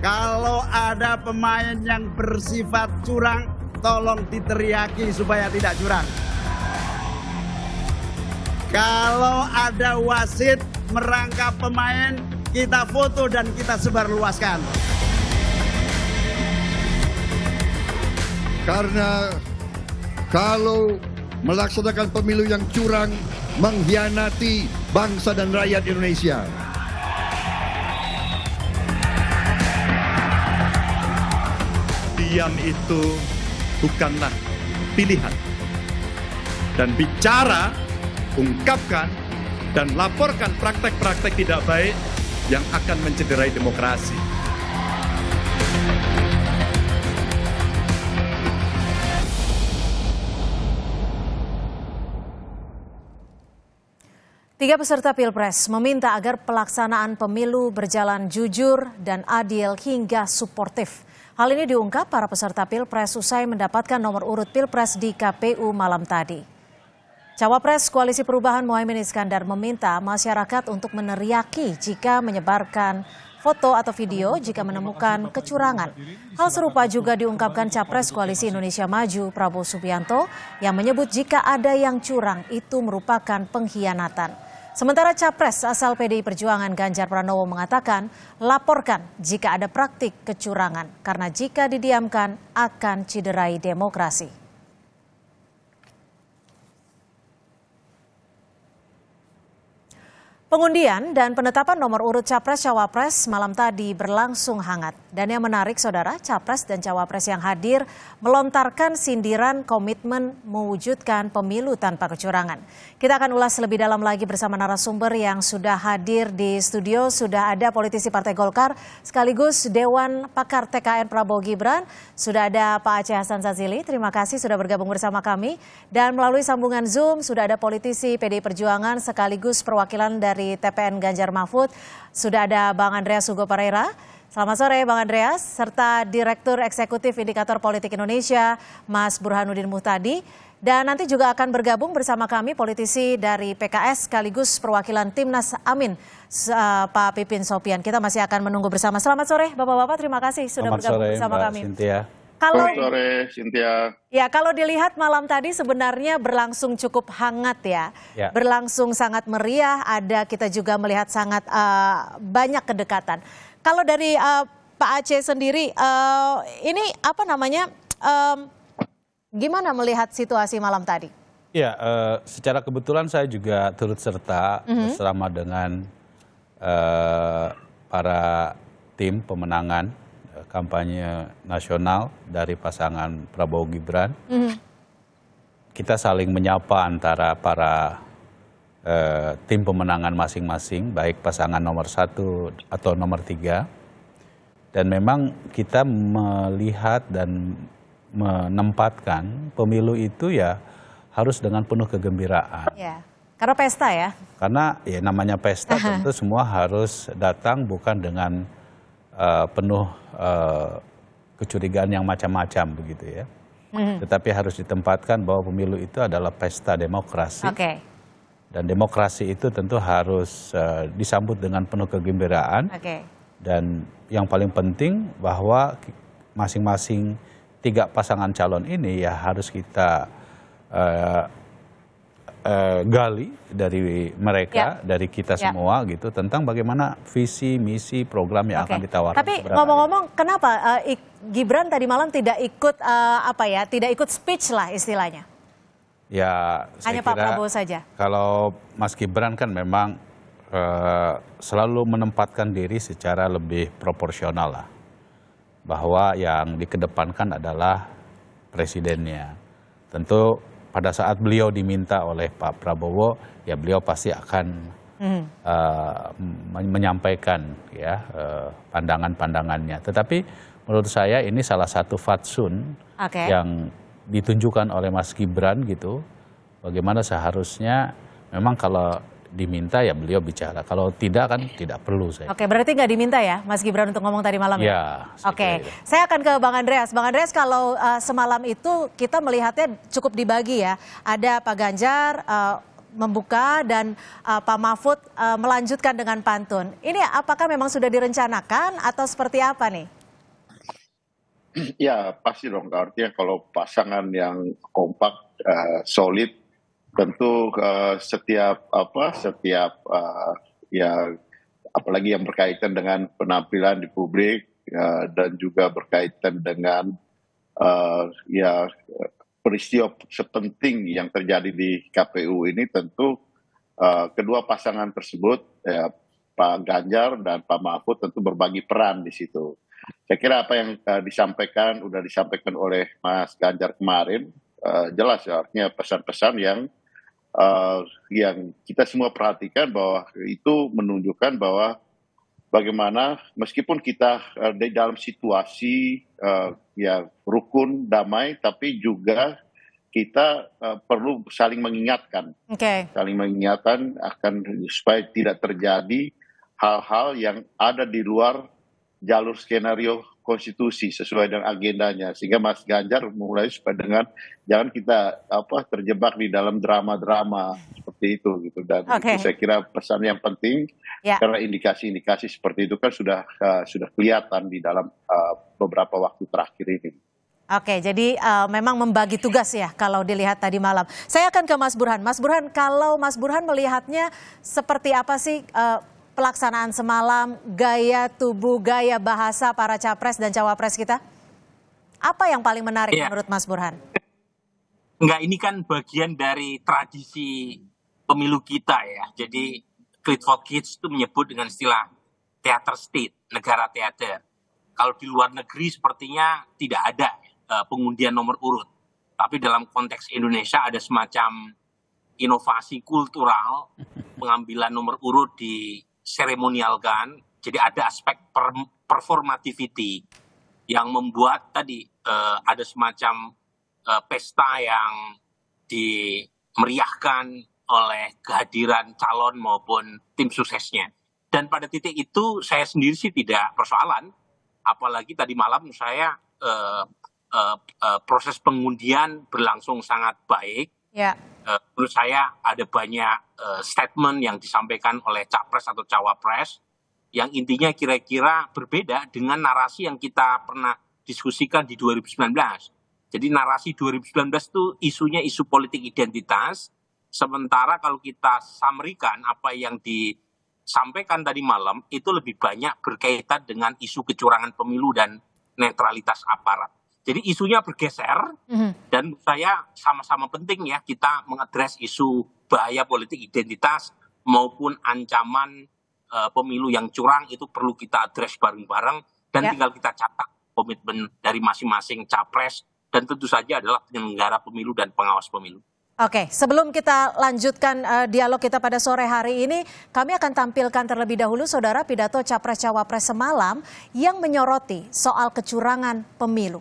Kalau ada pemain yang bersifat curang, tolong diteriaki supaya tidak curang. Kalau ada wasit merangkap pemain, kita foto dan kita sebarluaskan. Karena kalau melaksanakan pemilu yang curang, mengkhianati bangsa dan rakyat Indonesia. Diam itu bukanlah pilihan. Dan bicara, ungkapkan, dan laporkan praktek-praktek tidak baik yang akan mencederai demokrasi. Tiga peserta Pilpres meminta agar pelaksanaan pemilu berjalan jujur dan adil hingga suportif. Hal ini diungkap para peserta Pilpres usai mendapatkan nomor urut Pilpres di KPU malam tadi. Cawapres Koalisi Perubahan Muhaimin Iskandar meminta masyarakat untuk meneriaki jika menyebarkan foto atau video jika menemukan kecurangan. Hal serupa juga diungkapkan Capres Koalisi Indonesia Maju Prabowo Subianto yang menyebut jika ada yang curang itu merupakan pengkhianatan. Sementara Capres asal PDI Perjuangan Ganjar Pranowo mengatakan laporkan jika ada praktik kecurangan karena jika didiamkan akan cederai demokrasi. Pengundian dan penetapan nomor urut Capres-Cawapres malam tadi berlangsung hangat. Dan yang menarik saudara, Capres dan Cawapres yang hadir melontarkan sindiran komitmen mewujudkan pemilu tanpa kecurangan. Kita akan ulas lebih dalam lagi bersama narasumber yang sudah hadir di studio. Sudah ada politisi Partai Golkar sekaligus Dewan Pakar TKN Prabowo Gibran. Sudah ada Pak Aceh Hasan Sazili, terima kasih sudah bergabung bersama kami. Dan melalui sambungan Zoom sudah ada politisi PDI Perjuangan sekaligus perwakilan dari TPN Ganjar Mahfud. Sudah ada Bang Andreas Hugo Pereira. Selamat sore Bang Andreas, serta Direktur Eksekutif Indikator Politik Indonesia, Mas Burhanuddin Muhtadi. Dan nanti juga akan bergabung bersama kami politisi dari PKS sekaligus perwakilan Timnas Amin, Pak Pipin Sopian. Kita masih akan menunggu bersama. Selamat sore Bapak-Bapak, terima kasih sudah bergabung bersama kami. Cynthia. Selamat sore, Cynthia. Ya, kalau dilihat malam tadi sebenarnya berlangsung cukup hangat ya. Berlangsung sangat meriah, kita juga melihat sangat banyak kedekatan. Kalau dari Pak Aceh sendiri, ini apa namanya, gimana melihat situasi malam tadi? Ya, secara kebetulan saya juga turut serta bersama dengan para tim pemenangan kampanye nasional dari pasangan Prabowo Gibran. Kita saling menyapa antara para tim pemenangan masing-masing, baik pasangan nomor 1 atau nomor 3. Dan memang kita melihat dan menempatkan pemilu itu ya harus dengan penuh kegembiraan. Ya, karena pesta ya. Karena ya namanya pesta tentu semua harus datang bukan dengan penuh kecurigaan yang macam-macam begitu ya. Tetapi harus ditempatkan bahwa pemilu itu adalah pesta demokrasi. Dan demokrasi itu tentu harus disambut dengan penuh kegembiraan. Dan yang paling penting bahwa masing-masing 3 pasangan calon ini ya harus kita gali dari mereka, dari kita semua gitu tentang bagaimana visi, misi, program yang akan ditawarkan. Tapi ngomong-ngomong, kenapa Gibran tadi malam tidak ikut tidak ikut speech lah istilahnya? Ya, hanya saya Pak kira Prabowo saja. Kalau Mas Gibran kan memang selalu menempatkan diri secara lebih proporsional lah, bahwa yang dikedepankan adalah presidennya. Tentu pada saat beliau diminta oleh Pak Prabowo, ya beliau pasti akan menyampaikan ya pandangan-pandangannya. Tetapi menurut saya ini salah satu fatsun yang ditunjukkan oleh Mas Gibran gitu. Bagaimana seharusnya memang kalau diminta ya beliau bicara. Kalau tidak kan tidak perlu saya. Berarti nggak diminta ya Mas Gibran untuk ngomong tadi malam ya? Saya akan ke Bang Andreas. Bang Andreas, kalau semalam itu kita melihatnya cukup dibagi ya. Ada Pak Ganjar membuka dan Pak Mahfud melanjutkan dengan pantun. Ini apakah memang sudah direncanakan atau seperti apa nih? Ya pasti dong, artinya kalau pasangan yang kompak, solid, tentu setiap ya apalagi yang berkaitan dengan penampilan di publik dan juga berkaitan dengan ya peristiwa sepenting yang terjadi di KPU ini, tentu kedua pasangan tersebut, Pak Ganjar dan Pak Mahfud, tentu berbagi peran di situ. Saya kira apa yang sudah disampaikan oleh Mas Ganjar kemarin, jelas ya, artinya pesan-pesan yang kita semua perhatikan, bahwa itu menunjukkan bahwa bagaimana meskipun kita di dalam situasi ya rukun, damai, tapi juga kita perlu saling mengingatkan, saling mengingatkan akan supaya tidak terjadi hal-hal yang ada di luar jalur skenario konstitusi sesuai dengan agendanya, sehingga Mas Ganjar mulai supaya dengan jangan kita terjebak di dalam drama-drama seperti itu gitu, dan itu saya kira pesan yang penting karena indikasi-indikasi seperti itu kan sudah kelihatan di dalam beberapa waktu terakhir ini. Oke, jadi memang membagi tugas ya kalau dilihat tadi malam. Saya akan ke Mas Burhan. Mas Burhan, kalau Mas Burhan melihatnya seperti apa sih pelaksanaan semalam, gaya tubuh, gaya bahasa para capres dan cawapres kita? Apa yang paling menarik menurut Mas Burhan? Enggak, ini kan bagian dari tradisi pemilu kita ya. Jadi Clifford Geertz itu menyebut dengan istilah theater state, negara teater. Kalau di luar negeri sepertinya tidak ada pengundian nomor urut. Tapi dalam konteks Indonesia ada semacam inovasi kultural, pengambilan nomor urut di seremonialkan, jadi ada aspek performativity yang membuat tadi ada semacam pesta yang dimeriahkan oleh kehadiran calon maupun tim suksesnya. Dan pada titik itu saya sendiri sih tidak persoalan, apalagi tadi malam saya proses pengundian berlangsung sangat baik. Menurut saya ada banyak statement yang disampaikan oleh capres atau cawapres yang intinya kira-kira berbeda dengan narasi yang kita pernah diskusikan di 2019. Jadi narasi 2019 itu isunya isu politik identitas, sementara kalau kita summary-kan apa yang disampaikan tadi malam itu lebih banyak berkaitan dengan isu kecurangan pemilu dan netralitas aparat. Jadi isunya bergeser dan saya sama-sama penting ya kita mengadres isu bahaya politik identitas maupun ancaman pemilu yang curang, itu perlu kita adres bareng-bareng dan tinggal kita catat komitmen dari masing-masing capres dan tentu saja adalah penyelenggara pemilu dan pengawas pemilu. Oke, sebelum kita lanjutkan dialog kita pada sore hari ini, kami akan tampilkan terlebih dahulu saudara pidato capres-cawapres semalam yang menyoroti soal kecurangan pemilu.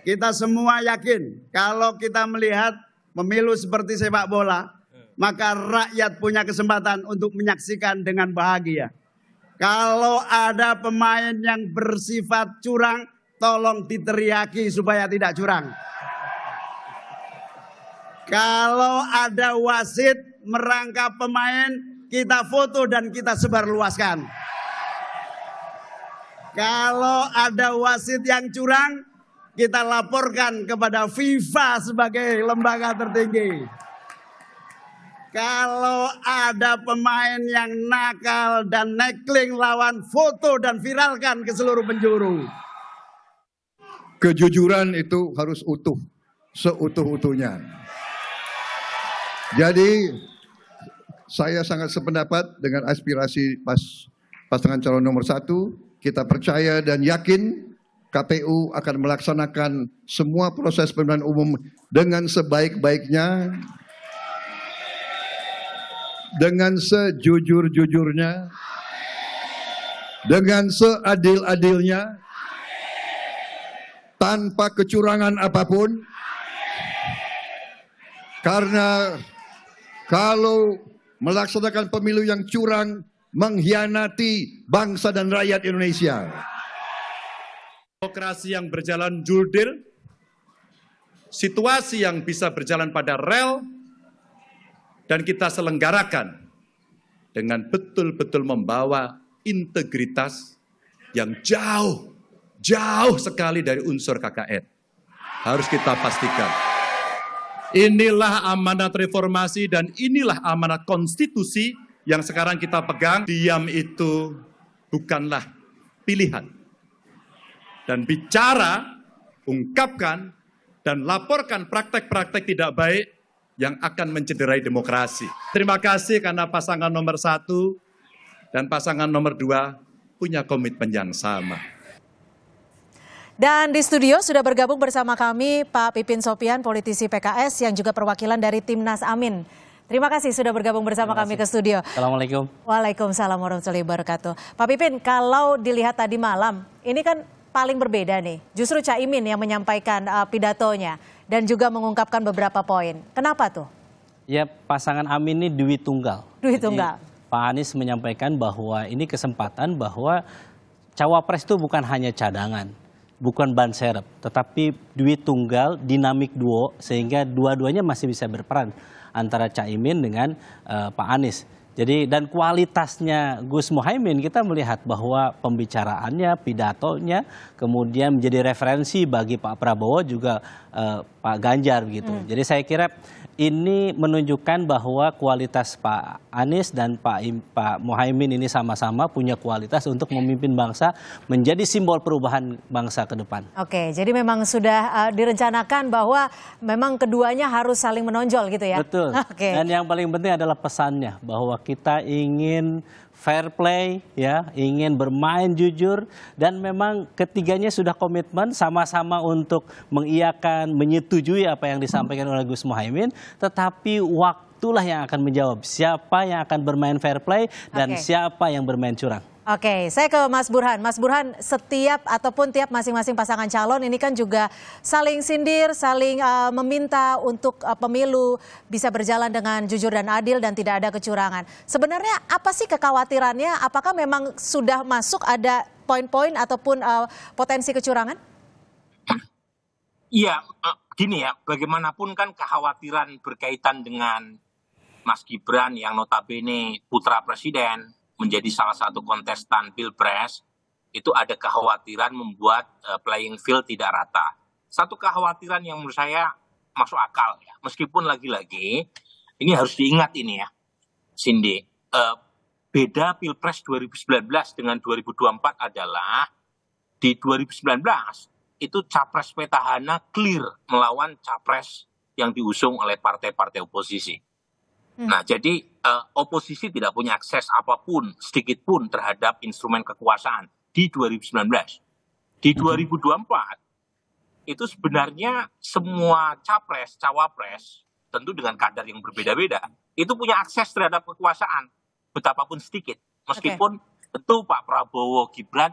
Kita semua yakin kalau kita melihat pemilu seperti sepak bola, maka rakyat punya kesempatan untuk menyaksikan dengan bahagia. Kalau ada pemain yang bersifat curang, tolong diteriaki supaya tidak curang. Kalau ada wasit merangkap pemain, kita foto dan kita sebarluaskan. Kalau ada wasit yang curang, kita laporkan kepada FIFA sebagai lembaga tertinggi. Kalau ada pemain yang nakal dan nekling lawan, foto dan viralkan ke seluruh penjuru. Kejujuran itu harus utuh, seutuh-utuhnya. Jadi saya sangat sependapat dengan aspirasi pasangan calon nomor 1. Kita percaya dan yakin KPU akan melaksanakan semua proses pemilihan umum dengan sebaik-baiknya, dengan sejujur-jujurnya, dengan seadil-adilnya, tanpa kecurangan apapun. Karena kalau melaksanakan pemilu yang curang, mengkhianati bangsa dan rakyat Indonesia. Demokrasi yang berjalan jurdil, situasi yang bisa berjalan pada rel, dan kita selenggarakan dengan betul-betul membawa integritas yang jauh jauh sekali dari unsur KKN. Harus kita pastikan. Inilah amanat reformasi dan inilah amanat konstitusi yang sekarang kita pegang. Diam itu bukanlah pilihan. Dan bicara, ungkapkan, dan laporkan praktek-praktek tidak baik yang akan mencederai demokrasi. Terima kasih karena pasangan nomor 1 dan pasangan nomor 2 punya komitmen yang sama. Dan di studio sudah bergabung bersama kami Pak Pipin Sopian, politisi PKS yang juga perwakilan dari Timnas Amin. Terima kasih sudah bergabung bersama kami ke studio. Assalamualaikum. Waalaikumsalam warahmatullahi wabarakatuh. Pak Pipin, kalau dilihat tadi malam, ini kan paling berbeda nih. Justru Caimin yang menyampaikan pidatonya dan juga mengungkapkan beberapa poin. Kenapa tuh? Ya, pasangan Amin ini duit tunggal. Duit tunggal. Pak Anies menyampaikan bahwa ini kesempatan bahwa cawapres itu bukan hanya cadangan, bukan ban serep, tetapi duit tunggal, dinamik duo, sehingga dua-duanya masih bisa berperan antara Caimin dengan Pak Anies. Jadi dan kualitasnya Gus Muhaimin kita melihat bahwa pembicaraannya, pidatonya, kemudian menjadi referensi bagi Pak Prabowo juga Pak Ganjar gitu. Jadi saya kira ini menunjukkan bahwa kualitas Pak Anies dan Pak Muhaimin ini sama-sama punya kualitas untuk memimpin bangsa menjadi simbol perubahan bangsa ke depan. Oke, jadi memang sudah direncanakan bahwa memang keduanya harus saling menonjol gitu ya? Betul. Oke. Dan yang paling penting adalah pesannya bahwa kita ingin fair play, ya, ingin bermain jujur, dan memang ketiganya sudah komitmen sama-sama untuk mengiyakan, menyetujui apa yang disampaikan oleh Gus Muhaimin, tetapi waktulah yang akan menjawab siapa yang akan bermain fair play dan siapa yang bermain curang. Oke, saya ke Mas Burhan. Mas Burhan, setiap ataupun tiap masing-masing pasangan calon ini kan juga saling sindir, saling meminta untuk pemilu bisa berjalan dengan jujur dan adil dan tidak ada kecurangan. Sebenarnya apa sih kekhawatirannya? Apakah memang sudah masuk ada poin-poin ataupun potensi kecurangan? Iya, gini ya, bagaimanapun kan kekhawatiran berkaitan dengan Mas Gibran yang notabene putra presiden, menjadi salah satu kontestan Pilpres, itu ada kekhawatiran membuat playing field tidak rata. Satu kekhawatiran yang menurut saya masuk akal ya. Meskipun lagi-lagi, ini harus diingat ini ya, Cindy. Beda Pilpres 2019 dengan 2024 adalah, di 2019 itu capres petahana clear melawan capres yang diusung oleh partai-partai oposisi. Nah, jadi oposisi tidak punya akses apapun, sedikit pun terhadap instrumen kekuasaan di 2019. Di 2024, itu sebenarnya semua capres, cawapres, tentu dengan kadar yang berbeda-beda, itu punya akses terhadap kekuasaan, betapapun sedikit. Meskipun tentu Pak Prabowo Gibran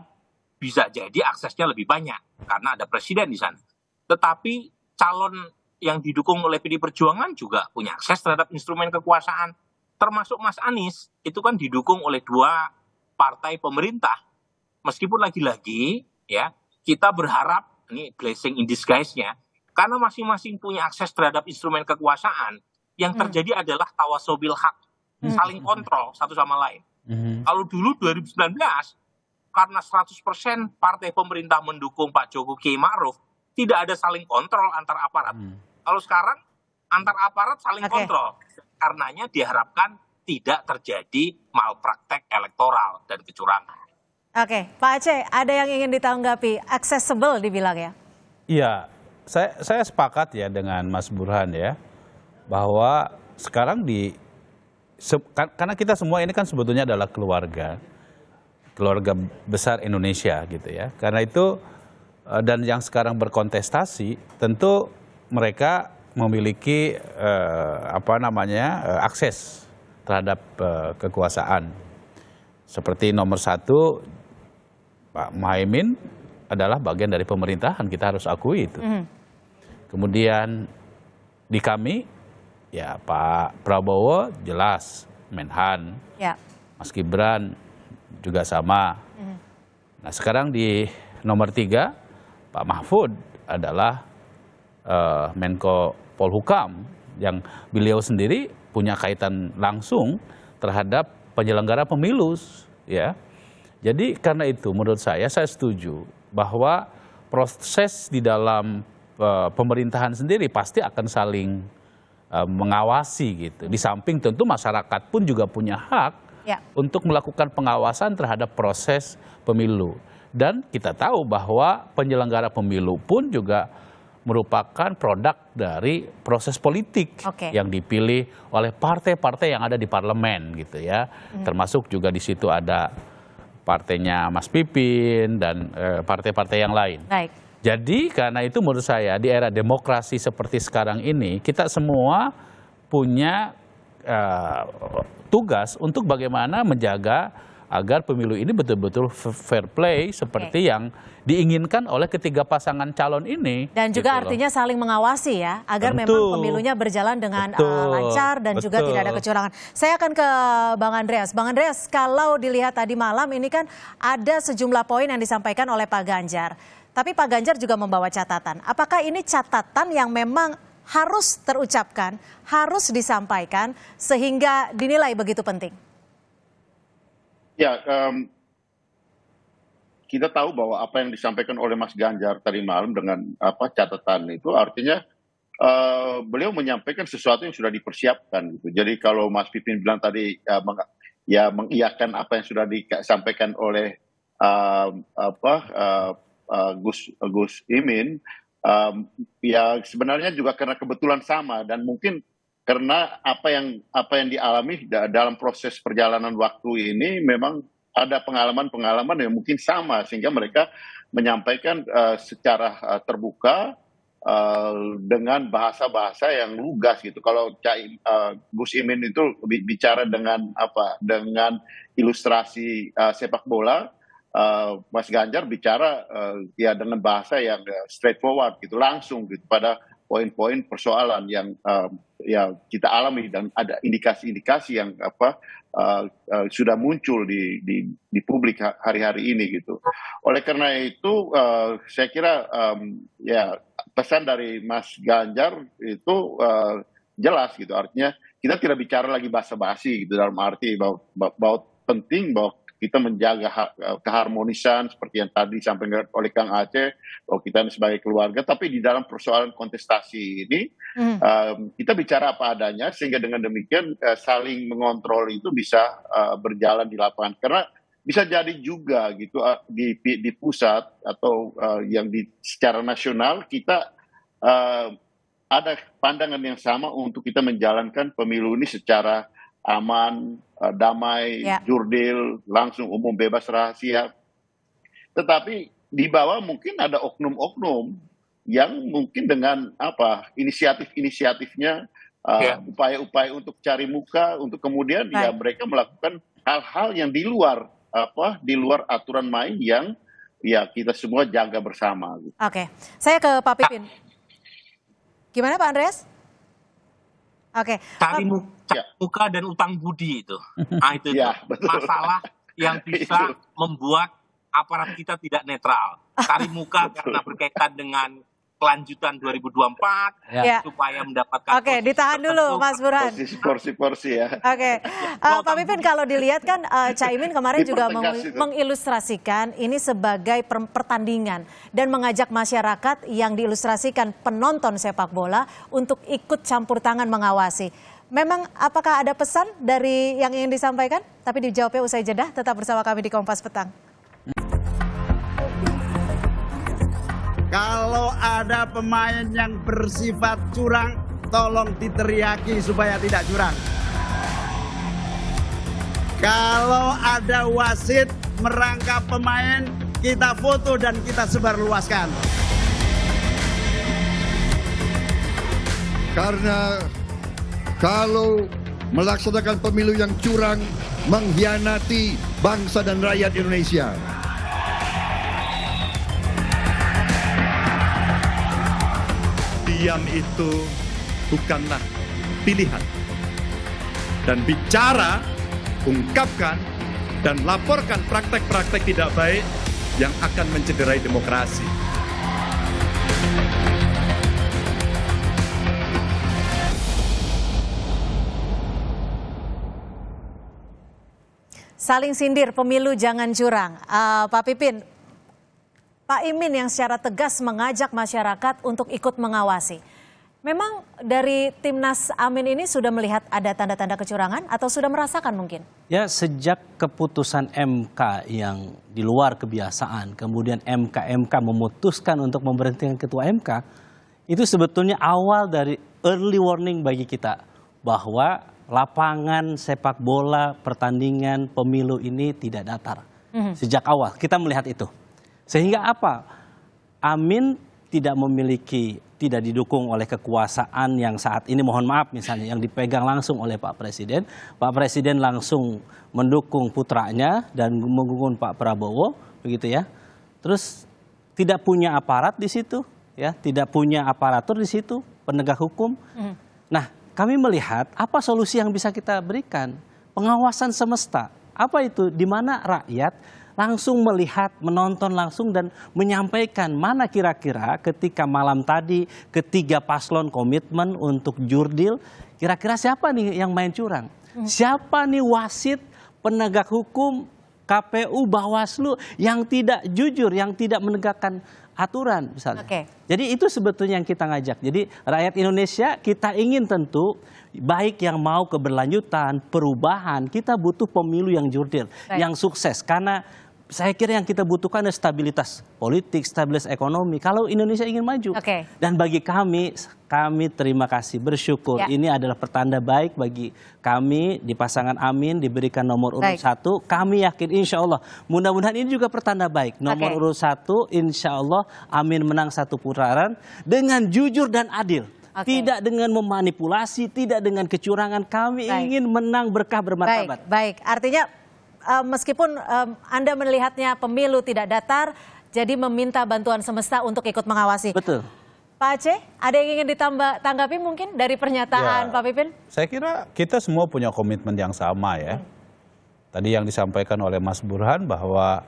bisa jadi aksesnya lebih banyak, karena ada presiden di sana. Tetapi calon yang didukung oleh PD Perjuangan juga punya akses terhadap instrumen kekuasaan. Termasuk Mas Anies, itu kan didukung oleh 2 partai pemerintah. Meskipun lagi-lagi, ya, kita berharap, ini blessing in disguise-nya, karena masing-masing punya akses terhadap instrumen kekuasaan, yang terjadi adalah tawasobil hak, saling kontrol satu sama lain. Kalau dulu 2019, karena 100% partai pemerintah mendukung Pak Jokowi Ma'ruf, tidak ada saling kontrol antar aparat. Kalau sekarang antar aparat saling kontrol, karenanya diharapkan tidak terjadi malpraktek elektoral dan kecurangan. Oke, Pak Aceh, ada yang ingin ditanggapi, accessible dibilang ya? Iya, saya sepakat ya dengan Mas Burhan ya, bahwa sekarang karena kita semua ini kan sebetulnya adalah keluarga besar Indonesia gitu ya. Karena itu dan yang sekarang berkontestasi tentu mereka memiliki akses terhadap kekuasaan. Seperti nomor 1 Pak Muhaimin adalah bagian dari pemerintahan, kita harus akui itu. Kemudian di kami ya Pak Prabowo jelas Menhan, Mas Gibran juga sama. Nah sekarang di nomor 3 Pak Mahfud adalah Menko Polhukam yang beliau sendiri punya kaitan langsung terhadap penyelenggara pemilu ya. Jadi karena itu menurut saya setuju bahwa proses di dalam pemerintahan sendiri pasti akan saling mengawasi gitu. Di samping tentu masyarakat pun juga punya hak untuk melakukan pengawasan terhadap proses pemilu. Dan kita tahu bahwa penyelenggara pemilu pun juga merupakan produk dari proses politik yang dipilih oleh partai-partai yang ada di parlemen gitu ya. Termasuk juga di situ ada partainya Mas Pipin dan partai-partai yang lain. Baik. Jadi karena itu menurut saya di era demokrasi seperti sekarang ini kita semua punya tugas untuk bagaimana menjaga agar pemilu ini betul-betul fair play seperti yang diinginkan oleh ketiga pasangan calon ini. Dan juga gitu artinya saling mengawasi ya, agar memang pemilunya berjalan dengan lancar dan juga tidak ada kecurangan. Saya akan ke Bang Andreas. Bang Andreas, kalau dilihat tadi malam ini kan ada sejumlah poin yang disampaikan oleh Pak Ganjar. Tapi Pak Ganjar juga membawa catatan. Apakah ini catatan yang memang harus terucapkan, harus disampaikan, sehingga dinilai begitu penting? Ya, kita tahu bahwa apa yang disampaikan oleh Mas Ganjar tadi malam dengan catatan itu artinya beliau menyampaikan sesuatu yang sudah dipersiapkan gitu. Jadi kalau Mas Pipin bilang tadi mengiyakan apa yang sudah disampaikan oleh Gus Imin, ya sebenarnya juga karena kebetulan sama dan mungkin karena apa yang dialami dalam proses perjalanan waktu ini memang ada pengalaman-pengalaman yang mungkin sama sehingga mereka menyampaikan secara terbuka dengan bahasa-bahasa yang lugas gitu. Kalau Gus Imin itu bicara dengan ilustrasi sepak bola, Mas Ganjar bicara ya dengan bahasa yang straightforward gitu, langsung gitu pada poin-poin persoalan yang ya kita alami dan ada indikasi-indikasi yang sudah muncul di publik hari-hari ini gitu. Oleh karena itu saya kira ya pesan dari Mas Ganjar itu jelas gitu, artinya kita tidak bicara lagi basa-basi gitu, dalam arti bahwa penting bahwa kita menjaga keharmonisan seperti yang tadi disampaikan oleh Kang Aceh, bahwa kita sebagai keluarga, tapi di dalam persoalan kontestasi ini kita bicara apa adanya sehingga dengan demikian saling mengontrol itu bisa berjalan di lapangan. Karena bisa jadi juga gitu di pusat atau yang secara nasional kita ada pandangan yang sama untuk kita menjalankan pemilu ini secara aman, damai, jurdil, langsung umum, bebas, rahasia. Tetapi di bawah mungkin ada oknum-oknum yang mungkin dengan inisiatif-inisiatifnya, upaya-upaya untuk cari muka, untuk kemudian ya mereka melakukan hal-hal yang di luar aturan main yang ya kita semua jaga bersama. Oke, saya ke Pak Pipin. Gimana Pak Andreas? Oke. Cari muka dan utang budi itu. Nah, itu masalah yang bisa membuat aparat kita tidak netral. Cari muka karena berkaitan dengan kelanjutan 2024 supaya mendapatkan. Oke, ditahan dulu Mas Burhan. Porsi-porsi ya. Oke. Pak Pipin, kalau dilihat kan Caimin kemarin juga mengilustrasikan ini sebagai pertandingan dan mengajak masyarakat yang diilustrasikan penonton sepak bola untuk ikut campur tangan mengawasi. Memang apakah ada pesan dari yang ingin disampaikan? Tapi dijawabnya usai jeda, tetap bersama kami di Kompas Petang. Kalau ada pemain yang bersifat curang, tolong diteriaki supaya tidak curang. Kalau ada wasit merangkap pemain, kita foto dan kita sebarluaskan. Karena kalau melaksanakan pemilu yang curang, mengkhianati bangsa dan rakyat Indonesia. Diam itu bukanlah pilihan. Dan bicara, ungkapkan, dan laporkan praktek-praktek tidak baik yang akan mencederai demokrasi. Saling sindir, pemilu jangan curang. Pak Pipin, Pak Imin yang secara tegas mengajak masyarakat untuk ikut mengawasi. Memang dari Timnas Amin ini sudah melihat ada tanda-tanda kecurangan atau sudah merasakan mungkin? Ya, sejak keputusan MK yang di luar kebiasaan, kemudian MK memutuskan untuk memberhentikan ketua MK, itu sebetulnya awal dari early warning bagi kita bahwa lapangan sepak bola, pertandingan, pemilu ini tidak datar. Sejak awal kita melihat itu. Sehingga apa? Amin tidak didukung oleh kekuasaan yang saat ini, mohon maaf misalnya, yang dipegang langsung oleh Pak Presiden. Pak Presiden langsung mendukung putranya dan mendukung Pak Prabowo, begitu ya. Terus tidak punya aparat di situ, ya, tidak punya aparatur di situ, penegak hukum. Nah, kami melihat apa solusi yang bisa kita berikan? Pengawasan semesta. Apa itu? Di mana rakyat langsung melihat, menonton langsung dan menyampaikan mana kira-kira ketika malam tadi ketiga paslon komitmen untuk jurdil, kira-kira siapa nih yang main curang? Siapa nih wasit, penegak hukum, KPU, Bawaslu yang tidak jujur, yang tidak menegakkan aturan misalnya. Jadi itu sebetulnya yang kita ngajak. Jadi rakyat Indonesia kita ingin tentu baik yang mau keberlanjutan, perubahan, kita butuh pemilu yang jurdil, yang sukses. Karena saya kira yang kita butuhkan adalah stabilitas politik, stabilitas ekonomi. Kalau Indonesia ingin maju. Dan bagi kami terima kasih, bersyukur. Ini adalah pertanda baik bagi kami di pasangan Amin diberikan nomor urut 1. Kami yakin insya Allah, mudah-mudahan ini juga pertanda baik. Nomor urut 1 insya Allah Amin menang 1 putaran dengan jujur dan adil. Tidak dengan memanipulasi, tidak dengan kecurangan. Kami ingin menang berkah bermartabat. Baik. Artinya meskipun Anda melihatnya pemilu tidak datar, jadi meminta bantuan semesta untuk ikut mengawasi. Betul. Pak Aceh, ada yang ingin ditanggapi mungkin dari pernyataan Pak Pipin? Saya kira kita semua punya komitmen yang sama ya. Tadi yang disampaikan oleh Mas Burhan bahwa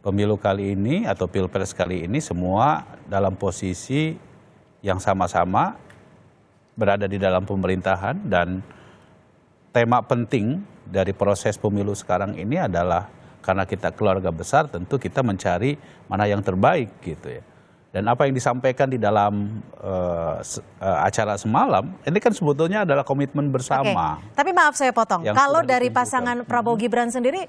pemilu kali ini atau pilpres kali ini semua dalam posisi yang sama-sama berada di dalam pemerintahan, dan tema penting dari proses pemilu sekarang ini adalah karena kita keluarga besar, tentu kita mencari mana yang terbaik gitu ya. Dan apa yang disampaikan di dalam acara semalam ini kan sebetulnya adalah komitmen bersama. Tapi maaf saya potong. Kalau dari pasangan Prabowo Gibran sendiri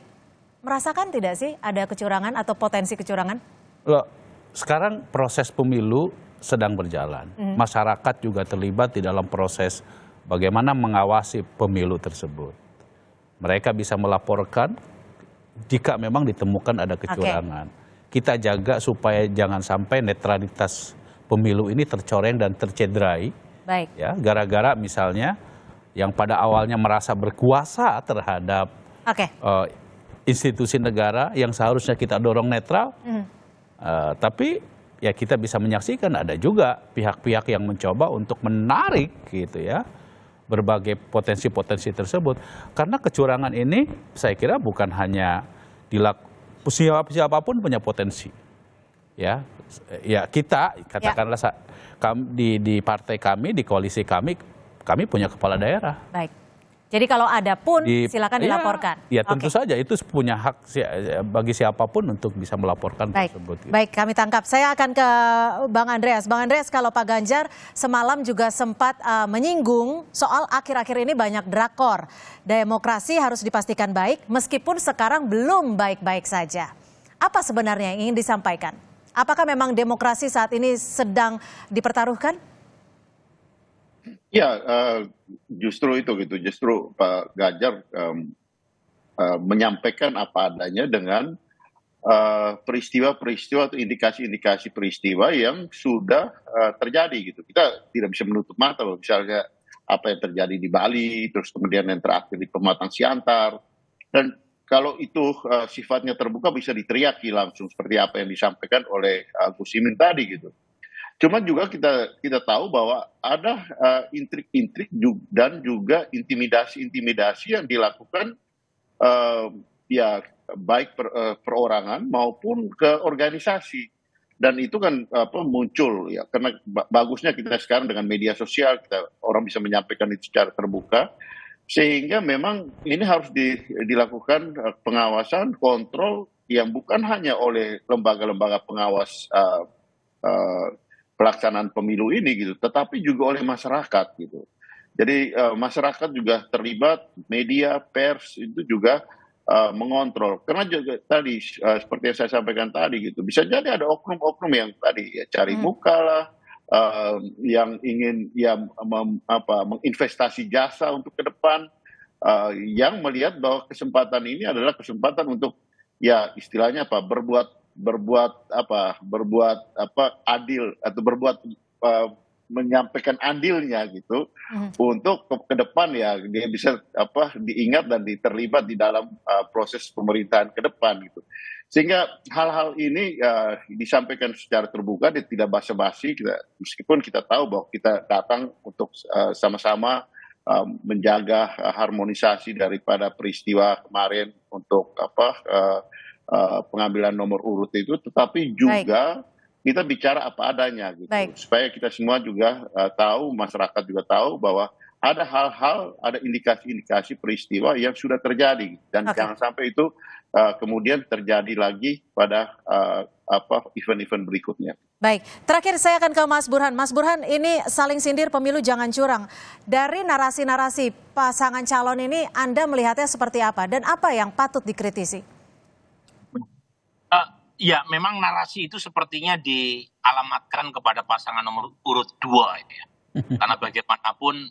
merasakan tidak sih ada kecurangan atau potensi kecurangan? Loh, sekarang proses pemilu sedang berjalan. Masyarakat juga terlibat di dalam proses bagaimana mengawasi pemilu tersebut. Mereka bisa melaporkan jika memang ditemukan ada kecurangan. Kita jaga supaya jangan sampai netralitas pemilu ini tercoreng dan tercederai. Ya, gara-gara misalnya yang pada awalnya merasa berkuasa terhadap institusi negara yang seharusnya kita dorong netral, tapi ya kita bisa menyaksikan ada juga pihak-pihak yang mencoba untuk menarik gitu ya berbagai potensi-potensi tersebut. Karena kecurangan ini saya kira bukan hanya siapapun punya potensi. Ya kita katakanlah di partai kami, di koalisi kami punya kepala daerah. Baik. Jadi kalau ada pun silakan dilaporkan. Ya tentu saja itu punya hak bagi siapapun untuk bisa melaporkan tersebut. Baik, kami tangkap. Saya akan ke Bang Andreas. Bang Andreas, kalau Pak Ganjar semalam juga sempat menyinggung soal akhir-akhir ini banyak drakor. Demokrasi harus dipastikan baik meskipun sekarang belum baik-baik saja. Apa sebenarnya yang ingin disampaikan? Apakah memang demokrasi saat ini sedang dipertaruhkan? Ya, justru itu gitu. Justru Pak Ganjar menyampaikan apa adanya dengan peristiwa-peristiwa atau indikasi-indikasi peristiwa yang sudah terjadi gitu. Kita tidak bisa menutup mata loh. Misalnya apa yang terjadi di Bali, terus kemudian yang terakhir di Pematang Siantar. Dan kalau itu sifatnya terbuka bisa diteriaki langsung seperti apa yang disampaikan oleh Gus Imin tadi gitu. Cuman juga kita tahu bahwa ada intrik-intrik dan juga intimidasi-intimidasi yang dilakukan ya baik perorangan maupun ke organisasi. Dan itu kan muncul ya karena bagusnya kita sekarang dengan media sosial orang bisa menyampaikan itu secara terbuka, sehingga memang ini harus dilakukan pengawasan, kontrol yang bukan hanya oleh lembaga-lembaga pengawas pelaksanaan pemilu ini gitu, tetapi juga oleh masyarakat gitu. Jadi masyarakat juga terlibat, media, pers itu juga mengontrol. Karena juga tadi seperti yang saya sampaikan tadi gitu, bisa jadi ada oknum-oknum yang tadi ya cari muka lah, yang ingin menginvestasi jasa untuk ke depan, yang melihat bahwa kesempatan ini adalah kesempatan untuk ya istilahnya berbuat adil atau menyampaikan andilnya gitu untuk ke depan ya dia bisa diingat dan terlibat di dalam proses pemerintahan ke depan gitu. Sehingga hal-hal ini disampaikan secara terbuka, tidak basa-basi, meskipun kita tahu bahwa kita datang untuk sama-sama menjaga harmonisasi daripada peristiwa kemarin untuk pengambilan nomor urut itu, tetapi juga kita bicara apa adanya gitu. Supaya kita semua juga tahu, masyarakat juga tahu bahwa ada hal-hal, ada indikasi-indikasi peristiwa yang sudah terjadi dan jangan sampai itu kemudian terjadi lagi pada event-event berikutnya. Baik, terakhir saya akan ke Mas Burhan. Mas Burhan, ini saling sindir pemilu jangan curang. Dari narasi-narasi pasangan calon ini Anda melihatnya seperti apa dan apa yang patut dikritisi? Ya, memang narasi itu sepertinya dialamatkan kepada pasangan nomor urut 2 ya. Karena bagaimanapun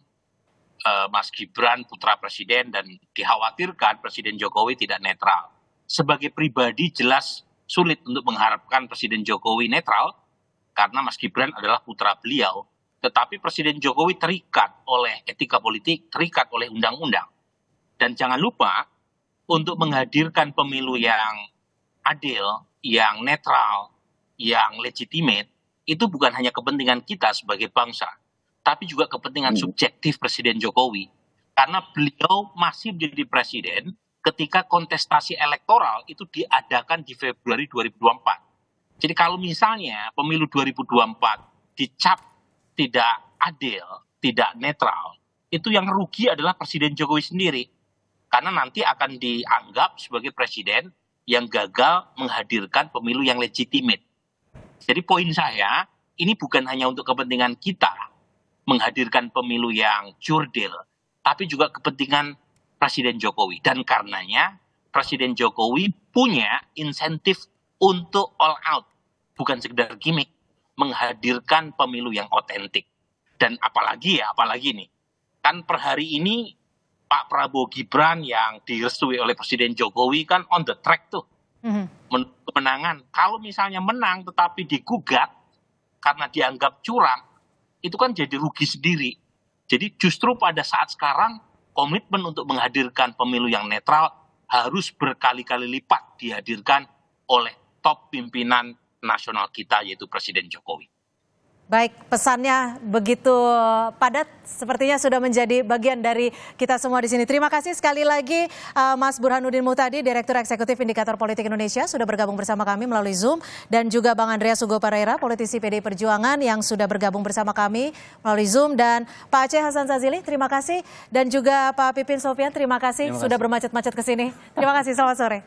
Mas Gibran putra presiden dan dikhawatirkan Presiden Jokowi tidak netral. Sebagai pribadi jelas sulit untuk mengharapkan Presiden Jokowi netral karena Mas Gibran adalah putra beliau. Tetapi Presiden Jokowi terikat oleh etika politik, terikat oleh undang-undang. Dan jangan lupa untuk menghadirkan pemilu yang adil, yang netral, yang legitimate, itu bukan hanya kepentingan kita sebagai bangsa, tapi juga kepentingan subjektif Presiden Jokowi. Karena beliau masih menjadi presiden ketika kontestasi elektoral itu diadakan di Februari 2024. Jadi kalau misalnya pemilu 2024 dicap tidak adil, tidak netral, itu yang rugi adalah Presiden Jokowi sendiri. Karena nanti akan dianggap sebagai presiden yang gagal menghadirkan pemilu yang legitimate. Jadi poin saya, ini bukan hanya untuk kepentingan kita menghadirkan pemilu yang jurdil, tapi juga kepentingan Presiden Jokowi. Dan karenanya Presiden Jokowi punya insentif untuk all out, bukan sekedar gimmick, menghadirkan pemilu yang otentik. Dan apalagi nih, kan per hari ini Pak Prabowo Gibran yang direstui oleh Presiden Jokowi kan on the track tuh. Kemenangan. Kalau misalnya menang tetapi digugat karena dianggap curang, itu kan jadi rugi sendiri. Jadi justru pada saat sekarang komitmen untuk menghadirkan pemilu yang netral harus berkali-kali lipat dihadirkan oleh top pimpinan nasional kita yaitu Presiden Jokowi. Baik, pesannya begitu padat, sepertinya sudah menjadi bagian dari kita semua di sini. Terima kasih sekali lagi Mas Burhanuddin Muhtadi, Direktur Eksekutif Indikator Politik Indonesia, sudah bergabung bersama kami melalui Zoom. Dan juga Bang Andreas Hugo Pereira, politisi PDI Perjuangan yang sudah bergabung bersama kami melalui Zoom. Dan Pak Aceh Hasan Sazili, terima kasih. Dan juga Pak Pipin Sofian, terima kasih sudah bermacet-macet ke sini. Terima kasih, selamat sore.